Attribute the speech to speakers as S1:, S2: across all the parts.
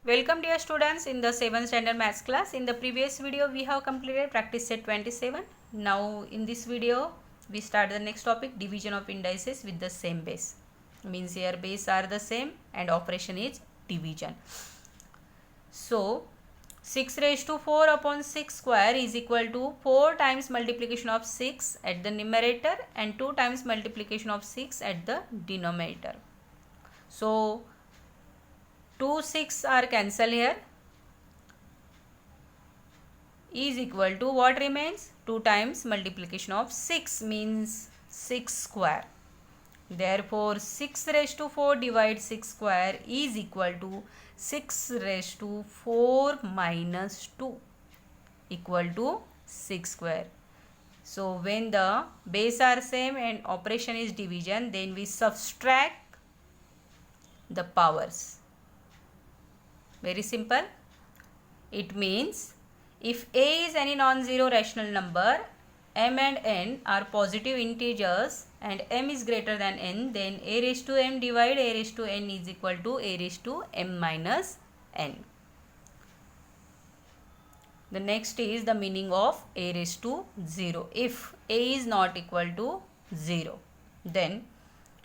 S1: Welcome dear students in the 7th standard maths class. In the previous video we have completed practice set 27. Now in this video we start the next topic, division of indices with the same base. Means here base are the same and operation is division. So 6 raised to 4 upon 6 square is equal to 4 times multiplication of 6 at the numerator and 2 times multiplication of 6 at the denominator. So 2 6 are cancelled here, is equal to what remains? 2 times multiplication of 6 means 6 square. Therefore 6 raised to 4 divide 6 square is equal to 6 raised to 4 minus 2 equal to 6 square. So when the base are same and operation is division, then we subtract the powers. Very simple. It means if a is any non-zero rational number, m and n are positive integers and m is greater than n, then a raised to m divide a raised to n is equal to a raised to m minus n. The next is the meaning of a raised to 0. If a is not equal to 0, then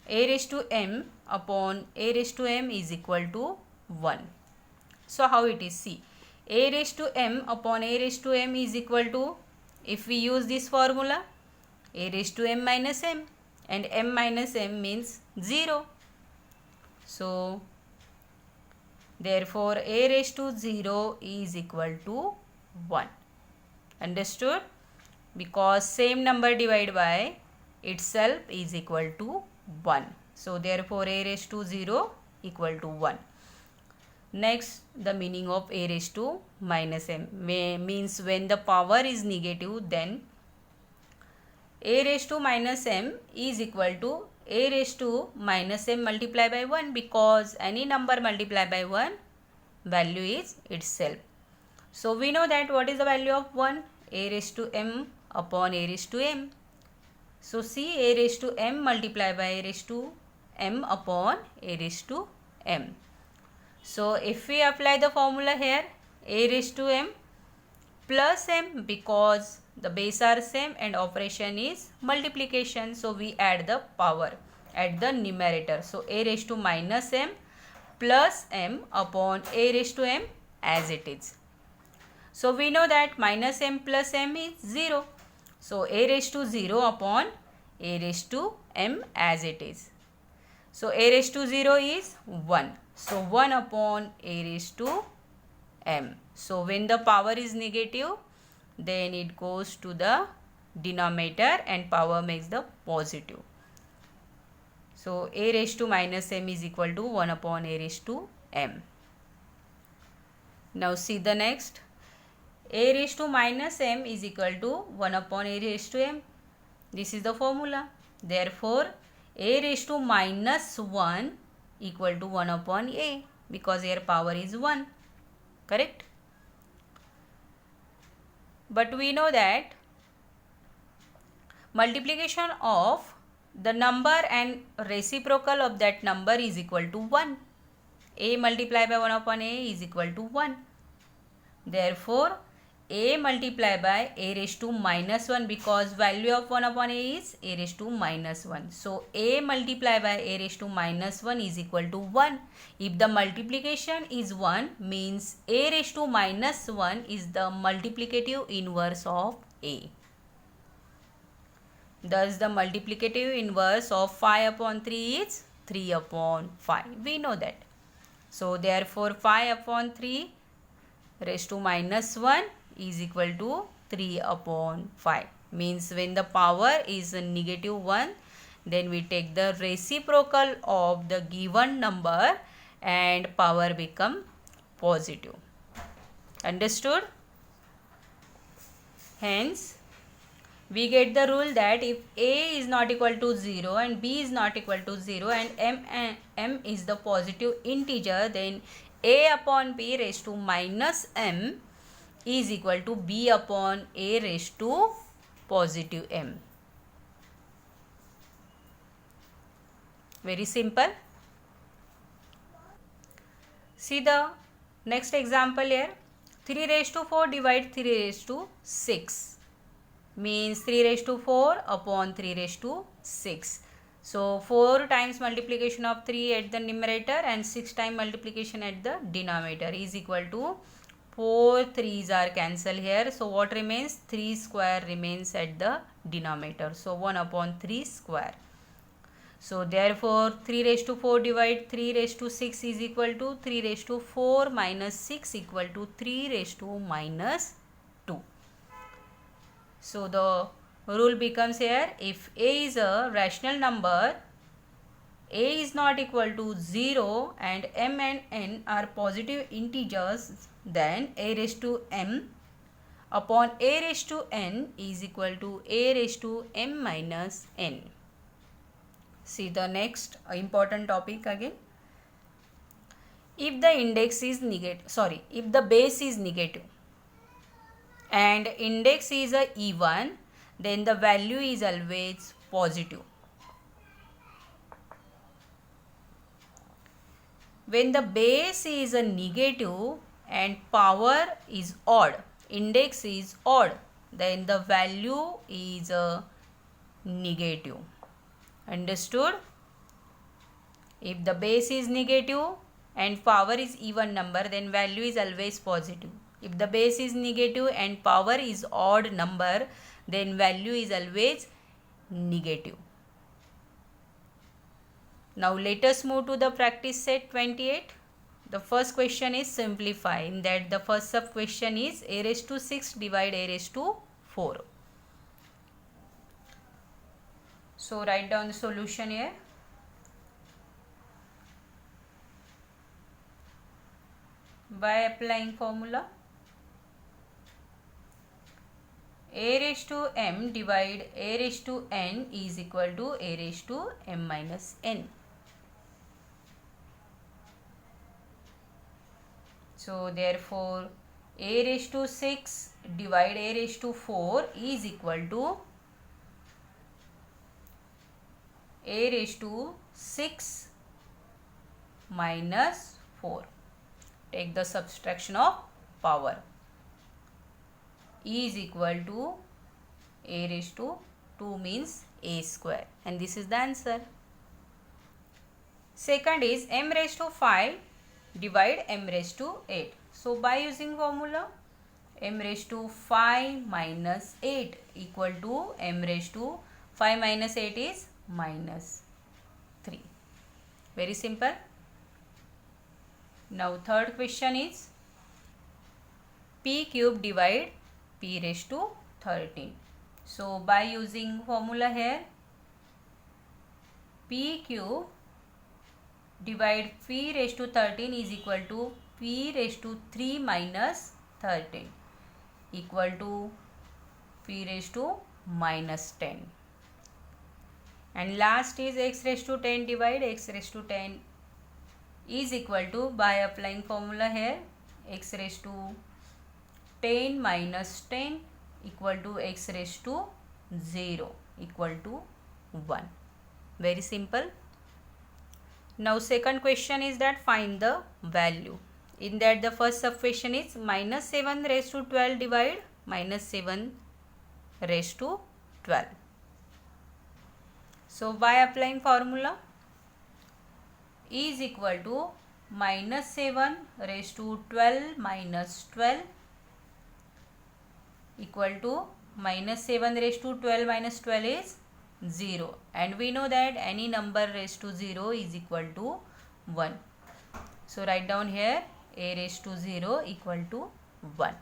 S1: a raised to m upon a raised to m is equal to 1. So how it is? See, a raised to m upon a raised to m is equal to, if we use this formula, a raised to m minus m, and m minus m means 0. So therefore a raised to 0 is equal to 1. Understood? Because same number divided by itself is equal to 1. So therefore a raised to 0 equal to 1. Next, the meaning of a raised to minus m means when the power is negative, then a raised to minus m is equal to a raised to minus m multiplied by 1, because any number multiplied by 1 value is itself. So we know that what is the value of 1? A raised to m upon a raised to m. So see, a raised to m multiplied by a raised to m upon a raised to m. So if we apply the formula here, a raised to m plus m, because the base are same and operation is multiplication, so we add the power at the numerator. So a raised to minus m plus m upon a raised to m as it is. So we know that minus m plus m is 0. So a raised to 0 upon a raised to m as it is. So a raised to 0 is 1. So 1 upon a raised to m. So when the power is negative, then it goes to the denominator and power makes the positive. So a raised to minus m is equal to 1 upon a raised to m. Now see the next. A raised to minus m is equal to 1 upon a raised to m. This is the formula. Therefore a raised to minus 1 equal to 1 upon a, because here power is 1. Correct? But we know that multiplication of the number and reciprocal of that number is equal to 1. A multiplied by 1 upon a is equal to 1. Therefore a multiplied by a raised to minus 1, because value of 1 upon a is a raised to minus 1. So a multiplied by a raised to minus 1 is equal to 1. If the multiplication is 1, means a raised to minus 1 is the multiplicative inverse of a. Thus the multiplicative inverse of 5 upon 3 is 3 upon 5. We know that. So therefore 5 upon 3 raised to minus 1 is equal to 3 upon 5. Means when the power is negative 1, then we take the reciprocal of the given number and power become positive. Understood? Hence we get the rule that if a is not equal to 0 and b is not equal to 0 and m is the positive integer, then a upon b raised to minus m is equal to b upon a raised to positive m. Very simple. See the Next example here, 3 raised to 4 divide 3 raised to 6 means 3 raised to 4 upon 3 raised to 6. So 4 times multiplication of 3 at the numerator and 6 times multiplication at the denominator is equal to 4 3's are cancelled here. So what remains? 3 square remains at the denominator. So 1 upon 3 square. So therefore 3 raised to 4 divide 3 raised to 6 is equal to 3 raised to 4 minus 6 equal to 3 raised to minus 2. So the rule becomes here, if a is a rational number, a is not equal to 0 and m and n are positive integers, then a raised to m upon a raised to n is equal to a raised to m minus n. See the next important topic again. If the index is negative, if the base is negative and index is a even, then the value is always positive. When the base is a negative and power is odd, index is odd, then the value is a negative. Understood? If the base is negative and power is even number, then value is always positive. If the base is negative and power is odd number, then value is always negative. Now let us move to the practice set 28. The first question is simplify. In that the first sub question is a raised to 6 divide a raised to 4. So write down the solution here. By applying formula, a raised to m divide a raised to n is equal to a raised to m minus n. So therefore a raised to 6 divide a raised to 4 is equal to a raised to 6 minus 4. Take the subtraction of power. E is equal to a raised to 2 means a square, and this is the answer. Second is m raised to 5 divide m raised to 8. So by using formula, m raised to 5 minus 8 equal to m raised to 5 minus 8 is minus 3. Very simple. Now third question is p cube divide p raised to 13. So by using formula here, p cube divide p raised to 13 is equal to p raised to 3 minus 13 equal to p raised to minus 10. And last is x raised to 10 divide x raised to 10 is equal to, by applying formula here, x raised to 10 minus 10 equal to x raised to 0 equal to 1. Very simple. Now second question is that find the value. In that the first sub question is minus 7 raised to 12 divide minus 7 raised to 12. So by applying formula, E is equal to minus 7 raised to 12 minus 12 equal to minus 7 raised to 12 minus 12 is 0, and we know that any number raised to 0 is equal to 1. So write down here a raised to 0 equal to 1.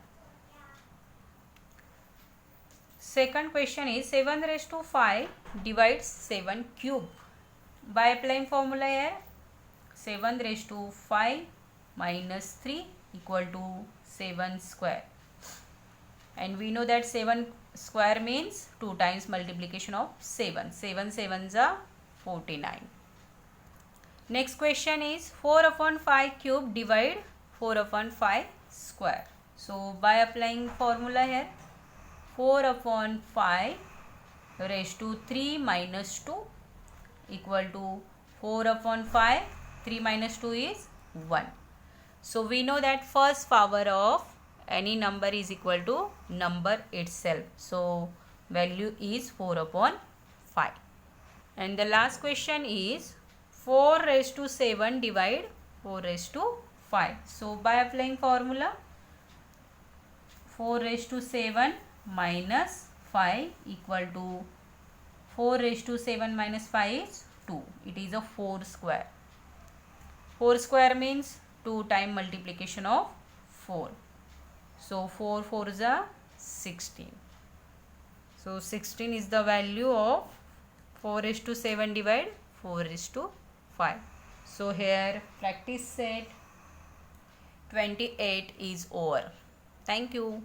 S1: Second question is 7 raised to 5 divides 7 cube. By applying formula here, 7 raised to 5 minus 3 equal to 7 square, and we know that 7 square means 2 times multiplication of 7. 7 sevens are 49. Next question is 4 upon 5 cube divide 4 upon 5 square. So by applying formula here, 4 upon 5 raised to 3 minus 2 equal to 4 upon 5, 3 minus 2 is 1. So we know that first power of any number is equal to number itself. So value is 4 upon 5. And the last question is 4 raised to 7 divide 4 raised to 5. So by applying formula, 4 raised to 7 minus 5 equal to 4 raised to 7 minus 5 is 2. It is a 4 square. 4 square means 2 time multiplication of 4. So 4 4 is a 16. So 16 is the value of 4 raised to 7 divide 4 raised to 5. So here practice set 28 is over. Thank you.